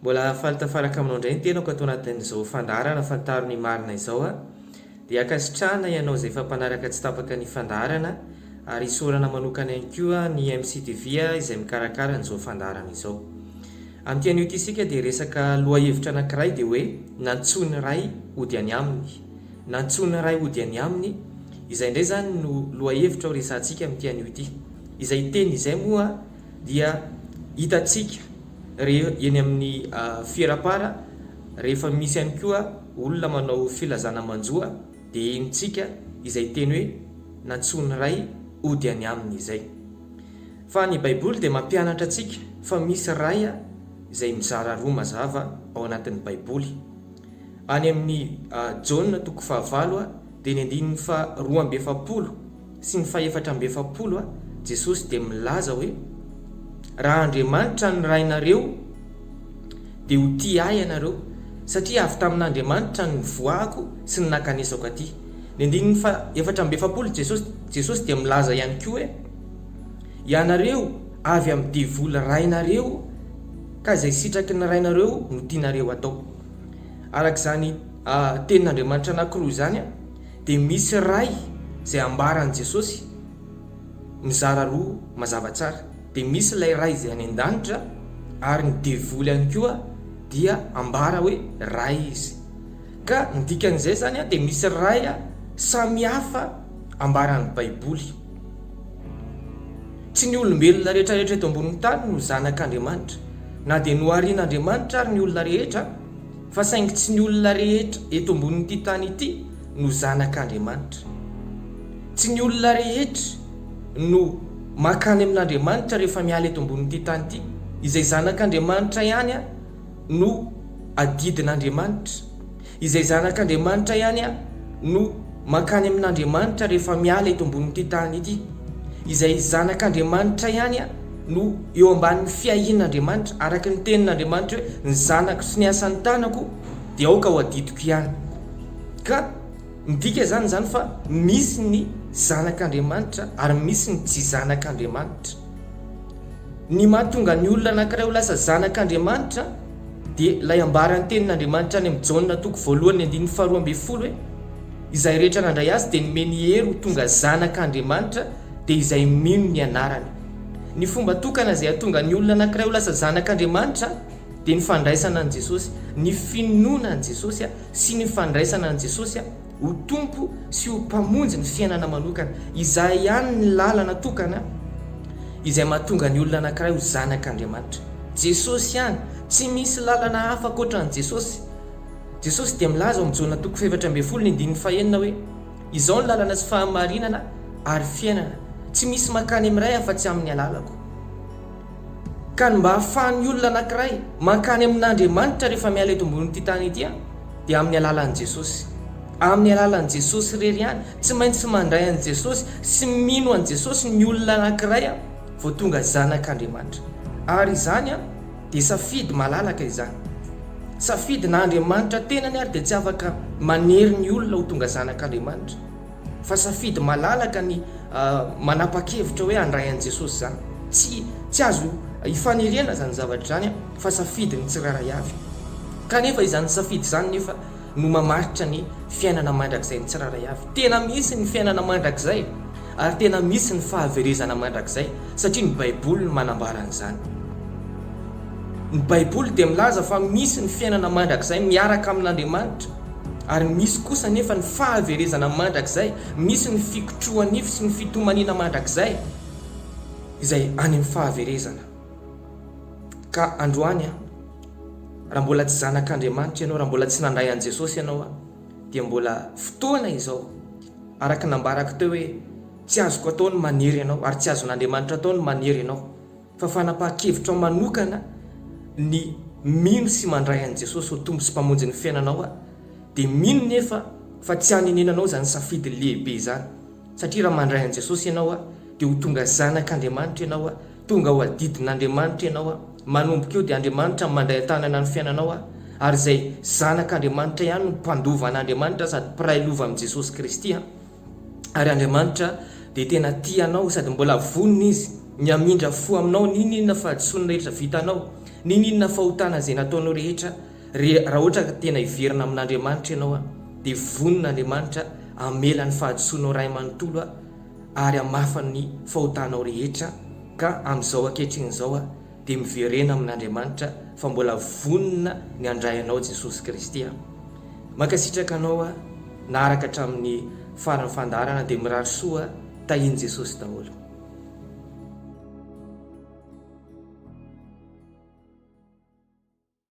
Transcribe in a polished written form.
Mbola falitafaraka aminao indray ny tenako atao anatin'izao fandaharana Fantaro Ny Marina izao dia akasitrahana ianao izay fampanaraka tsy tapaka ny fandaharana ary isorana manokana ihany koa ny MCTV izay mikarakara an'izao fandaharana izao. Amin'ity anio ity isika dia resaka lohahevitra anankiray dia hoe Nantsoin'ny Ray hody any aminy. Nantsoin'ny Ray hody any aminy izay indray zany no lohahevitra ho resantsika amin'ity anio ity. Izay teny izay moa dia hitantsika eny amin'ny fierapara rehefa misy ihany koa olona manao filazana manjo dia enitsika izay teny hoe Nantsoin'ny Ray hody any aminy izay. Fa ny Baiboly dia mampianatra antsika fa misy ray izay mizara roa mazava ao anatin'ny Baiboly. Any amin'ny Jaona 4:9 dia ny 2:7 sy ny 4:7 Jesosy dia milaza hoe raha Andriamanitra ny rainareo dia ho tia ahy ianareo satria avy tamin'Andriamanitra ny voahako sy ny nakanesako aty. Ny 4:7 Jesosy dia milaza ihany koa hoe ianareo avy amin'ny devoly rainareo ka izay sitraky ny rainareo no tianareo atao. Arak'izany tenin'Andriamanitra anankiroa zany dia misy ray izay ambaran'i Jesosy mizara roa mazava tsara, dia misy ilay ray izay any an-danitra ary ny devoly ihany koa dia ambara hoe ray izy. Ka ny dikan'izay zany dia misy ray samy hafa ambaran'ny Baiboly. Tsy ny olombelona rehetrarehetra eto ambonin'ny tany no zanak'Andriamanitra, na dia Noharian'Andriamanitra ary ny olona rehetra, fa saingy tsy ny olona rehetra eto ambonin'ity tany ity no zanak'Andriamanitra. Tsy ny olona rehetra no makany amin'Andriamanitra rehefa miala eto ambonin'ity tany ity. Izay zanak'Andriamanitra ihany no adidin'Andriamanitra. Izay zanak'Andriamanitra ihany no makany amin'Andriamanitra rehefa miala eto ambonin'ity tany ity. Izay zanak'Andriamanitra ihany no eo ambanin'ny fiahin'Andriamanitra, araka ny tenin'Andriamanitra hoe ny zanako sy ny asan'ny tanako dia aoka ho adidiko ihany. Ka midika zany fa misy ny zanak'Andriamanitra ary misy ny tsy zanak'Andriamanitra. Ny mahatonga ny olona anankiray ho lasa zanak'Andriamanitra dia ilay ambaran'ny tenin'Andriamanitra any amin'ny Jaona 1:12 hoe izay rehetra nandray azy dia nomeny hery ho tonga zanak'Andriamanitra dia izay mino ny anarany. Ny fomba tokana izay hahatonga ny olona anankiray ho lasa zanak'Andriamanitra dia ny fandraisana an' Jesosy, ny finoana an' Jesosy sy ny fandraisana an' Jesosy ho tompo sy ho mpamonjy ny fiainana manokana. Izay ihany ny lalana tokana izay mahatonga ny olona anankiray ho zanak'Andriamanitra. Jesosy ihany, tsy misy lalana hafa ankoatran'i Jesosy. Jesosy dia milaza amin'ny Jaona 4:9 hoe izao ny lalana sy fahamarinana ary fiainana, tsy misy makany amin'iray afa-tsy amin'ny alalako. Ka mba ahafahan'ny olona anankiray makany amin'Andriamanitra rehefa miala eto ambonin'ity tany ity dia amin'ny alalan'i Jesosy. Amin'ny alalan'i Jesosy rery ihany, tsy maintsy mandray an'i Jesosy sy mino an'i Jesosy ny olona anankiray vao tonga zanak'Andriamanitra. Ary izany dia safidy malalaka izany. Safidy na Andriamanitra tenany ary dia tsy afaka manery ny olona ho tonga zanak'Andriamanitra, fa safidy malalaka ny manapa-kevitra hoe handray an'i Jesosy zany. Tsy azo ifaniriana zany zavatra zany fa safidy ny tsiraray avy. Kanefa izany safidy zany nefa no mamaritra ny fiainana mandrakizay ny tsiraray avy. Tena misy ny fiainana mandrakizay ary tena misy ny fahaverezana mandrakizay satria ny Baiboly no manambara an'izany. Ny Baiboly dia milaza fa misy ny fiainana mandrakizay miaraka amin'Andriamanitra ary misy kosa nefa ny fahaverezana mandrakizay, misy ny fikotroan'ify sy ny fitomaniana mandrakizay izay any amin'ny fahaverezana. Ka androany raha mbola tsy zanak'Andriamanitra ianao, raha mbola tsy nandray an'i Jesosy ianao dia mbola fotoana izao, araka nambarako teo hoe tsy azoko atao ny manery ianao ary tsy azon'Andriamanitra atao ny manery ianao, fa fanapa-kevitra manokana ny mino sy mandray an'i Jesosy ho tombo sy mpamonjy ny fiainanao dia mino nefa fa tsy haninenanao zany safidy lehibe zany. Satria raha mandray an'i Jesosy ianao dia ho tonga zanak'Andriamanitra ianao, tonga ho adidin'Andriamanitra ianao, manomboka eo dia Andriamanitra mandray tanana ny fiainanao ary izay zanak'Andriamanitra ihany no mpandova an'Andriamanitra sady mpiray lova amin'i Jesosy Kristy. Ary Andriamanitra dia tena tia anao sady mbola vonona izy ny amindra fo aminao n'inona fahadisoana rehetra vitanao ninona fahotana zay nataonao rehetra raha ohatra ka tena iverina amin'Andriamanitra ianao dia vonin'Andriamanitra amela ny fahadisoanao ray manontolo ary amafany ny fahotanao rehetra ka amin'izao ankehitriny izao dia miverena amin'Andriamanitra fa mbola vonina ny andrayanao Jesosy Kristy. Makasitraka anao naaraka hatramin'ny farany fandaharana dia mirary soa tahiny Jesosy daholo.